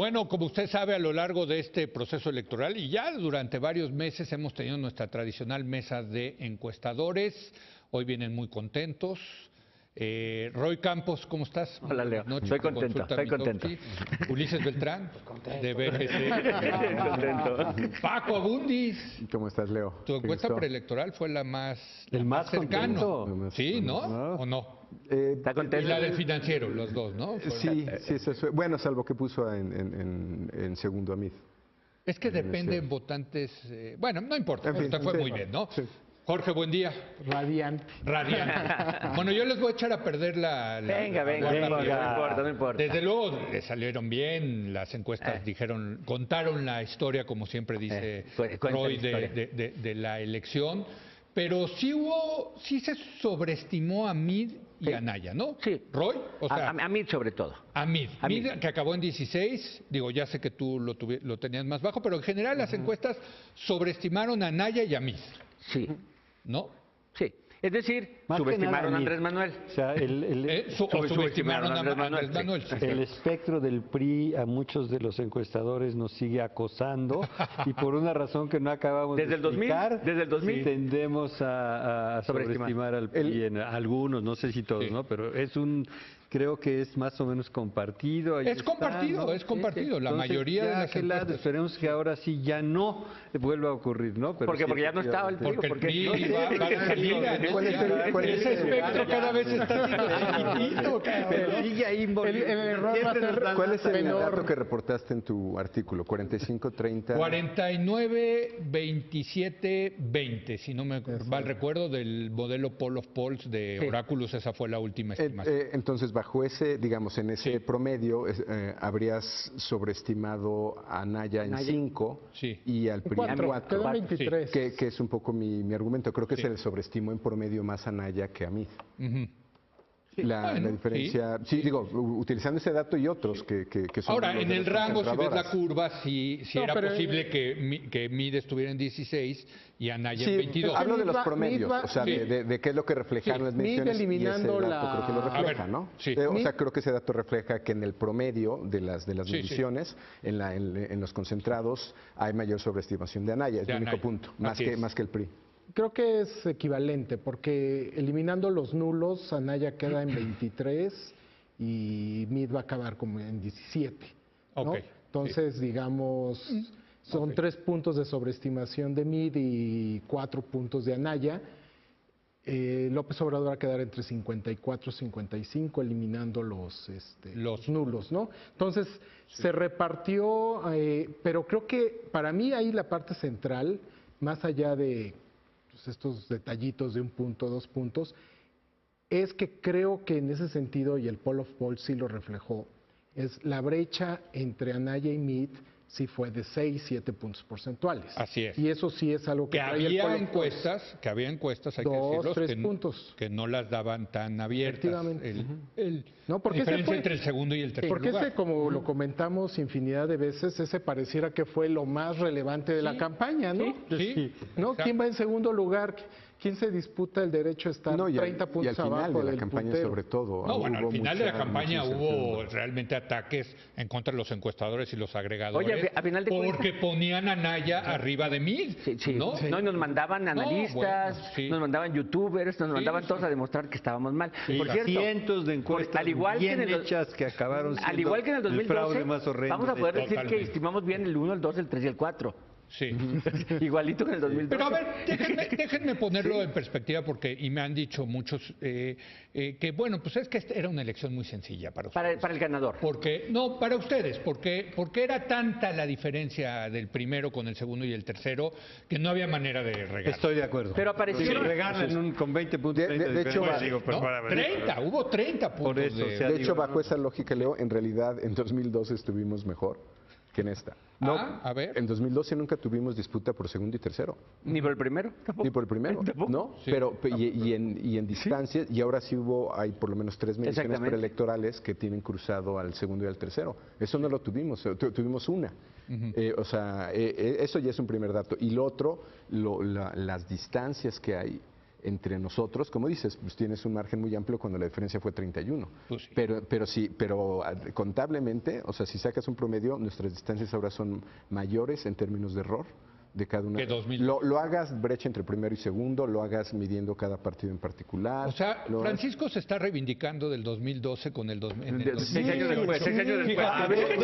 Bueno, como usted sabe, a lo largo de este proceso electoral y ya durante varios meses hemos tenido nuestra tradicional mesa de encuestadores. Hoy vienen muy contentos. Roy Campos, ¿cómo estás? Hola, Leo. Buenas noches. Estoy contento, estoy contento. Ulises Beltrán, de BGC. Contento. Paco Abundis. ¿Cómo estás, Leo? Tu encuesta Qué gusto. preelectoral fue la más contento. Sí, ¿no? ¿No? ¿O no? ¿Está Y contento? la del financiero, los dos, ¿no? Sí, eso fue. Bueno, salvo que puso en segundo a mí. Es que depende en votantes. Bueno, no importa, En fin, te fue sí. muy bien, ¿no? Sí. Jorge, buen día. Radiante. Radiante. Bueno, yo les voy a echar a perder Venga, la no guarda. importa, no importa. Desde luego le salieron bien, las encuestas contaron la historia, como siempre dice Cuenta Roy, la historia. de la elección, pero sí se sobreestimó a Mid y Sí. a Anaya, ¿no? Sí. Roy, o sea, A mí sobre todo. a Mid. A Mid, Mid. que acabó en 16, digo, ya sé que tú lo tenías más bajo, pero en general las encuestas sobreestimaron a Anaya y a Mid, Sí, ¿no? sí. Es decir, Más que subestimaron nada, a Andrés Manuel. O sea, O subestimaron a Andrés Manuel. sí. el espectro del PRI a muchos de los encuestadores nos sigue acosando y por una razón que no acabamos Desde de el 2000, explicar, desde el 2000. tendemos a sobreestimar al PRI en algunos, no sé si todos, Sí. ¿no? Pero creo que es más o menos compartido. ahí Es está, compartido, ¿no? es compartido. La Entonces, mayoría de ya las que lado, encuestas. esperemos que ahora sí ya no vuelva a ocurrir, ¿no? Pero Porque sí, ya no estaba el PRI. Porque el porque PRI no sé, va de salida, ¿no? ¿Cuál es el- cuál es Ese el- espectro cada vez está siendo chiquitito, Pero sigue ahí involucrado. el error va a ser- ¿Cuál es el menor. dato que reportaste en tu artículo? 45, 30. 49, 27, 20, si no me mal recuerdo, del modelo Poll of Polls de Sí. Oráculos, esa fue la última estimación. Entonces, bajo ese, digamos, en ese Sí. promedio, habrías sobreestimado a Anaya en Anaya. 5 Sí. y al PRI en Cuatro, 4. quedó 23. Que es un poco mi argumento. Creo que Sí. se le sobreestimó en promedio más a Anaya que a mí. Ujú. La Bueno, diferencia, sí, digo, utilizando ese dato y otros que son... Ahora, los en de el las rango, si ves la concentradoras. curva, sí No, era pero, posible que Mid estuviera en 16 y Anaya Sí, en 22. hablo de los Mid va- promedios, Mid va- o sea, sí. de qué es lo que reflejan Sí. las Mid mediciones eliminando y ese dato la- creo que lo refleja, A ver, ¿no? sí. O sea, Mid- creo que ese dato refleja que en el promedio de las Sí, sí. mediciones, en los concentrados, hay mayor sobreestimación de Anaya, es De el único Anaya. punto, Así es. más que el PRI. Creo que es equivalente, porque eliminando los nulos, Anaya queda en 23 y Mid va a acabar como en 17. ¿no? Ok, Entonces, digamos, son 3 puntos de sobreestimación de Mid y 4 puntos de Anaya. López Obrador va a quedar entre 54 y 55, eliminando los nulos, ¿no? Entonces, se repartió, pero creo que para mí ahí la parte central, más allá de pues, estos detallitos de 1 punto, 2 puntos, es que creo que en ese sentido, y el Poll of Polls sí lo reflejó, es la brecha entre Anaya y Mid sí fue de 6, 7 puntos porcentuales. Así es. Y eso sí es algo que Que trae el había Poll of Polls. encuestas, hay que 2, decirlos, 3 puntos. que no las daban tan abiertas. Efectivamente. No, La porque ese diferencia fue- entre el segundo y el tercer Porque lugar. ese, como lo comentamos infinidad de veces, ese pareciera que fue lo más relevante de la campaña, ¿no? Sí, ¿No? exacto. ¿Quién va en segundo lugar? ¿Quién se disputa el derecho a estar No, y 30 al puntos final abajo de la del campaña puntero? sobre todo. No, bueno, al hubo final de la campaña mucha hubo incertidumbre. realmente ataques en contra de los encuestadores y los agregadores. Oye, a final de porque cuentas- ponían a Naya arriba de mí. Sí, sí. ¿no? No, y nos mandaban analistas, bueno, sí. nos mandaban youtubers, nos Sí, mandaban sí. todos a demostrar que estábamos mal. Y Por cierto, cientos de encuestas al igual que bien en el- hechas que acabaron siendo al igual que en el 2012, fraude más horrendo. vamos a poder decir que Totalmente. estimamos bien el 1, el 2, el 3 y el 4. Sí. Igualito que en el 2012. Pero a ver, déjenme ponerlo en perspectiva porque, y me han dicho muchos, que bueno, pues es que esta era una elección muy sencilla para ustedes. para el ganador. Porque, no, para ustedes, porque era tanta la diferencia del primero con el segundo y el tercero que no había manera de regar. Estoy de acuerdo. Pero aparecieron- Si regalan con 20 puntos. De 30 hecho, diferencia, va- digo, pues, ¿No? para ver. 30, hubo 30 puntos. Por eso, de- o sea, De hecho, digo, bajo esa lógica, Leo, en realidad en 2012 estuvimos mejor que en esta. a ver. En 2012 nunca tuvimos disputa por segundo y tercero. Ni por el primero, tampoco. Ni por el primero, Tampoco. ¿no? Sí. Pero y en distancias, y ahora sí hay por lo menos 3 mediciones Exactamente. preelectorales que tienen cruzado al segundo y al tercero. Eso no lo tuvimos, tuvimos una. O sea, eso ya es un primer dato. Y lo otro, las distancias que hay entre nosotros, como dices, pues tienes un margen muy amplio cuando la diferencia fue 31. Pues sí. Pero contablemente, o sea, si sacas un promedio, nuestras distancias ahora son mayores en términos de error de cada una. Que 2000. Lo hagas brecha entre primero y segundo, lo hagas midiendo cada partido en particular. O sea, lo hagas- Francisco se está reivindicando del 2012 con el 2000. De- 6 años después, 6 años después. A ver,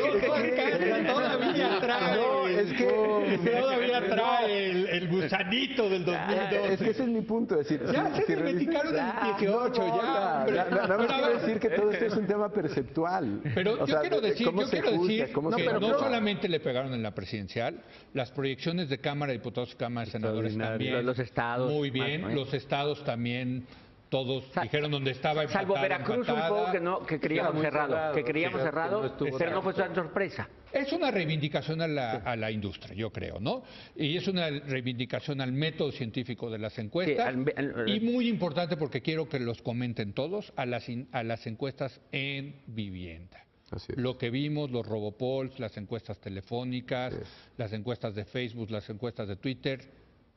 todavía trae, No, es que- todavía trae el gusanito del 2012. Es que ese es mi punto, es decir, Ya se reivindicaron en el 18, ya, hombre. Nada más Pero, quiero decir que todo esto es un tema perceptual. Pero O yo sea, quiero decir, cómo se juzga, cómo que se no valora. solamente le pegaron en la presidencial, las proyecciones de Cámara de Diputados y Cámara de Senadores Extraordinario. también. Los estados, Muy bien, más, ¿no? los estados también, todos dijeron dónde estaba Salvo empatada, Veracruz un empatada. poco que creíamos muy cerrado, cerrado, que creíamos sí, cerrado, que no estuvo pero no tan fue tan sorpresa. Es una reivindicación a la industria, yo creo, ¿no? Y es una reivindicación al método científico de las encuestas. Sí, y muy importante, porque quiero que los comenten todos, a las encuestas en vivienda. Así es. Lo que vimos, los robopolls, las encuestas telefónicas, Sí. las encuestas de Facebook, las encuestas de Twitter.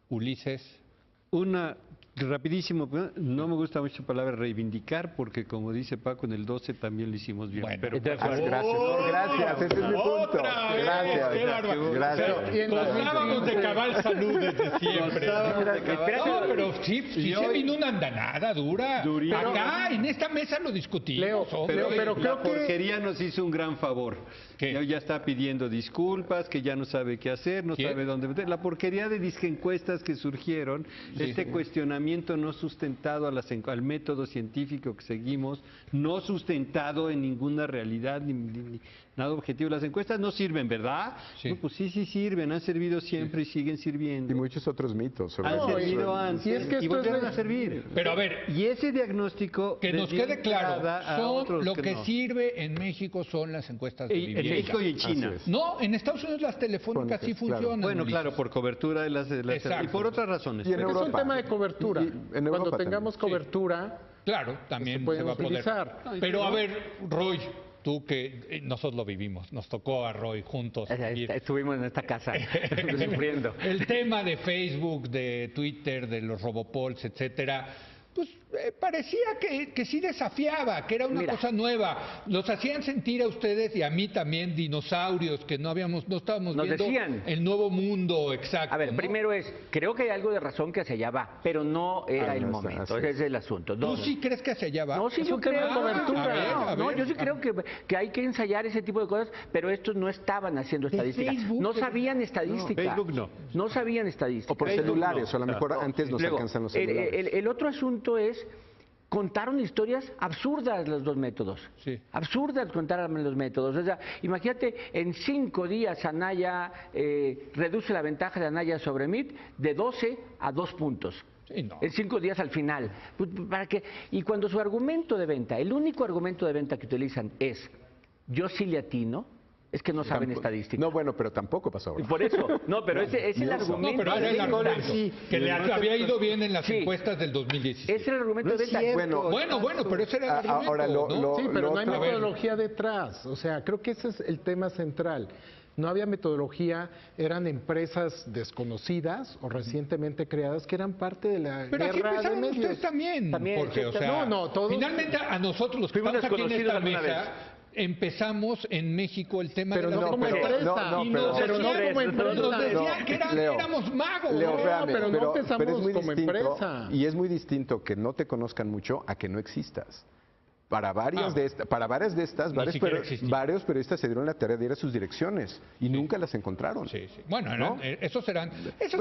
Ulises. Una, rapidísimo, no me gusta mucho la palabra reivindicar, porque como dice Paco, en el 12 también lo hicimos bien. Bueno, pero de acuerdo. Gracias, ese es mi punto. Otra vez, Gracias, qué barbaridad. gracias. Pero gozábamos de cabal salud desde siempre. No, pero sí se vino una andanada dura. Durísimo. Acá, en esta mesa lo discutimos. Leo, hombre. pero la creo que- porquería nos hizo un gran favor. ¿Qué? Ya está pidiendo disculpas, que ya no sabe qué hacer, no ¿Quién? sabe dónde meter. La porquería de encuestas que surgieron, este cuestionamiento no sustentado al método científico que seguimos, no sustentado en ninguna realidad ni nada objetivo. Las encuestas no sirven, ¿verdad? Sí. No, pues sí sirven, han servido siempre y siguen Y sirviendo. muchos otros mitos. sobre Han eso. servido antes y es que y esto es volvieron de- a servir. Pero a ver, Y ese diagnóstico que nos les dio quede claro, entrada a son otros lo que no. sirve en México son las encuestas de En vivienda. México y en China. Así es. No, en Estados Unidos las telefónicas sí Telefónicas, claro. funcionan. Bueno, Ulises. claro, por cobertura de las Exacto. y por otras razones. Y en pero- Es un Europa. tema de cobertura. Y en Cuando Europa tengamos también. cobertura, Claro, también se se pueden va a poder. utilizar. Pero a ver, Roy, tú que nosotros lo vivimos, nos tocó a Roy juntos. vivir. Estuvimos en esta casa sufriendo. El tema de Facebook, de Twitter, de los robopolls, etcétera, pues parecía que sí desafiaba, que era una Mira. cosa nueva. Los hacían sentir a ustedes y a mí también dinosaurios, que no estábamos Nos viendo decían. el nuevo mundo exacto. A ver, ¿no? primero creo que hay algo de razón que hacia allá va, pero no era el no, momento, así ese es. es el asunto. ¿Tú Dos, sí crees que hacia allá va? no, sí, Es yo un tema creo. de cobertura. A ver, Yo sí creo que hay que ensayar ese tipo de cosas, pero estos no estaban haciendo estadística. Facebook, No sabían estadística. Facebook no. No sabían estadística. O por Facebook celulares, no. o a lo mejor antes nos Luego, alcanzan los el, celulares. el otro asunto es, contaron historias absurdas los dos métodos. Sí. Absurdas contaron los métodos. O sea, imagínate, en 5 días Anaya reduce la ventaja de Anaya sobre Meade de 12 a 2 puntos. Sí, no. En 5 días al final. ¿Para qué? Y cuando su argumento de venta, el único argumento de venta que utilizan es, yo sí le atino, es que no saben estadística. No, bueno, pero tampoco pasó ahora. Por eso, no, pero ese es el Ni eso. argumento. No, pero era el de venta. argumento. sí. Que le había ido bien en las Sí. encuestas del 2017. Ese era el argumento No de es venta. cierto. Bueno, pero ese era el argumento, Ahora, ¿no? Sí, pero no hay otro- A ver. metodología detrás. O sea, creo que ese es el tema central. No había metodología, eran empresas desconocidas o recientemente creadas que eran parte de la Pero aquí guerra de empezaron medios. ustedes también. También, porque, o sí, sea, no, todos- finalmente a nosotros los que Fuimos estamos aquí en esta desconocidos alguna mesa, empezamos en México el tema Pero de la no como robótica. empresa. no, Y pero- nos pero no decían- como empresa. Nos decían No, que Leo, éramos magos. Leo, ¿no? espérame, pero no empezamos es muy como distinto, empresa. Y es muy distinto que no te conozcan mucho a que no existas. Para varias de estas, Ni siquiera existía. varios periodistas se dieron la tarea de ir a sus direcciones y nunca las encontraron. Sí, sí. Bueno, ¿No? esos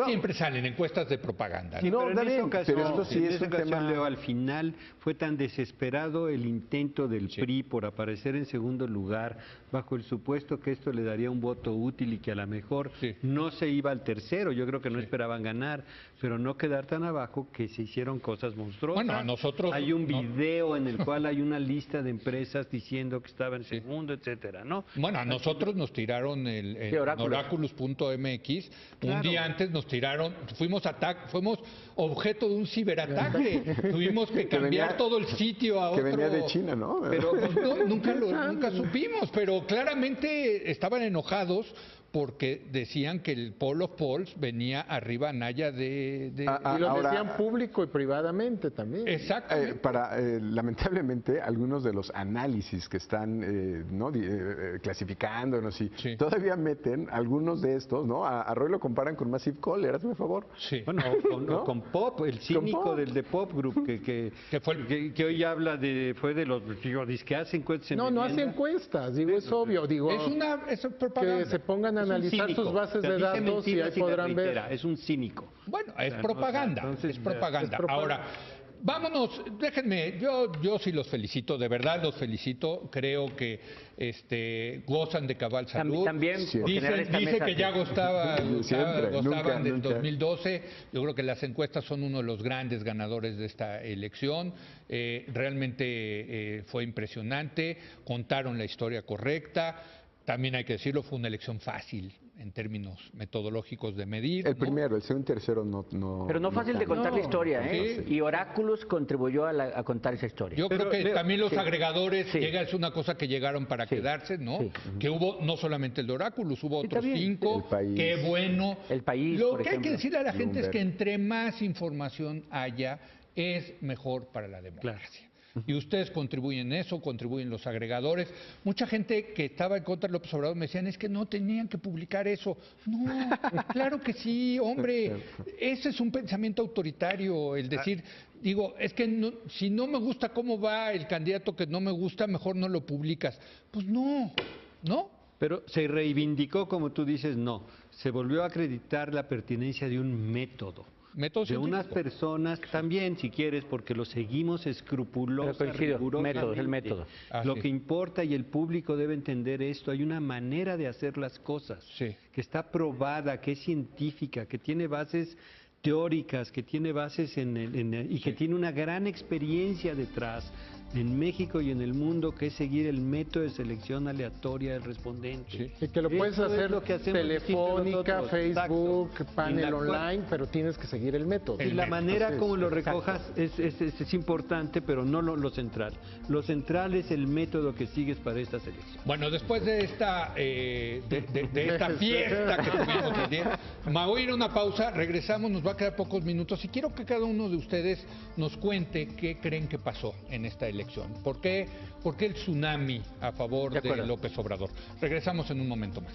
siempre salen encuestas de propaganda. Sí, no, pero está en esa bien, ocasión, pero esto sí en es esa un ocasión, tema- Leo, al final fue tan desesperado el intento del Sí. PRI por aparecer en segundo lugar, bajo el supuesto que esto le daría un voto útil y que a lo mejor Sí. no se iba al tercero. Yo creo que no esperaban ganar, pero no quedar tan abajo que se hicieron cosas monstruosas. Bueno, a nosotros hay un no- video en el cual hay una lista de empresas diciendo que estaba en segundo, etcétera, ¿no? Bueno, a nosotros nos tiraron Sí, Oráculos. Oráculos.mx. Un Claro. día antes nos tiraron, fuimos objeto de un ciberataque. Tuvimos que cambiar venía- todo el sitio a Que otro. venía de China, ¿no? Pero pues, nunca supimos, pero claramente estaban enojados porque decían que el poll of polls venía arriba Anaya de... Y lo Ahora- decían público y privadamente también. Exactamente. Lamentablemente, algunos de los análisis que están ¿no? clasificándonos y Sí. todavía meten algunos de estos, ¿no? A Roy lo comparan con Massive Caller, hazme favor. Sí. Bueno, ¿No? con Pop, el cínico Pop. del de Pop Group, que Que hoy habla fue de los, digo, que hace encuestas en No hace vivienda. encuestas, digo, es obvio. Digo, es propaganda. que se pongan a Es un analizar cínico. sus bases O sea, de dice datos y mentiras ahí las podrán ver. reitera. Es un cínico. Bueno, es O sea, propaganda, entonces, es propaganda. es propaganda. Ahora, vámonos, déjenme, yo sí los felicito, de verdad los felicito, creo que gozan de cabal salud. También, Sí. por generar esta Dice mesa que ya Siempre, gozaban nunca, del nunca. 2012. Yo creo que las encuestas son uno de los grandes ganadores de esta elección. Realmente fue impresionante, contaron la historia correcta. También hay que decirlo, fue una elección fácil en términos metodológicos de medir. El ¿no? primero, el segundo y tercero no. Pero no fácil de tanto. contar la historia, sí. Y Oráculos contribuyó a contar esa historia. Yo creo que Leo, también los sí. agregadores, Sí. es una cosa que llegaron para Sí. quedarse, ¿no? Sí. Que hubo no solamente el de Oráculos, hubo Sí, otros está bien. 5. El País. Qué bueno. El País, Lo por que hay que ejemplo. decirle a la gente es que Bloomberg. entre más información haya, es mejor para la democracia. Y ustedes contribuyen eso, contribuyen los agregadores. Mucha gente que estaba en contra de López Obrador me decían, es que no tenían que publicar eso. No, claro que sí, hombre. Ese es un pensamiento autoritario, el decir, digo, es que si no me gusta cómo va el candidato que no me gusta, mejor no lo publicas. Pues no, ¿no? Pero se reivindicó, como tú dices, no. Se volvió a acreditar la pertinencia de un método. Método De unas científico. personas también, si quieres, porque lo seguimos escrupulosamente. Pero coincido, rigurosamente. método, es el método. Ah, Lo sí. que importa y el público debe entender esto, hay una manera de hacer las cosas Sí. que está probada, que es científica, que tiene bases teóricas, que tiene bases y que tiene una gran experiencia detrás en México y en el mundo, que es seguir el método de selección aleatoria del respondente. Sí. Y que lo puedes Eso es hacer lo que hacemos telefónica, nosotros, Facebook, exacto. panel En la cual- online, pero tienes que seguir el método. Y la manera Entonces, como lo exacto. recojas es importante, pero no lo central. Lo central es el método que sigues para esta selección. Bueno, después de esta esta fiesta que tuvimos el día, me voy a ir a una pausa, regresamos, nos va a quedar pocos minutos y quiero que cada uno de ustedes nos cuente qué creen que pasó en esta elección. ¿Por qué el tsunami a favor De de acuerdo. López Obrador? Regresamos en un momento más.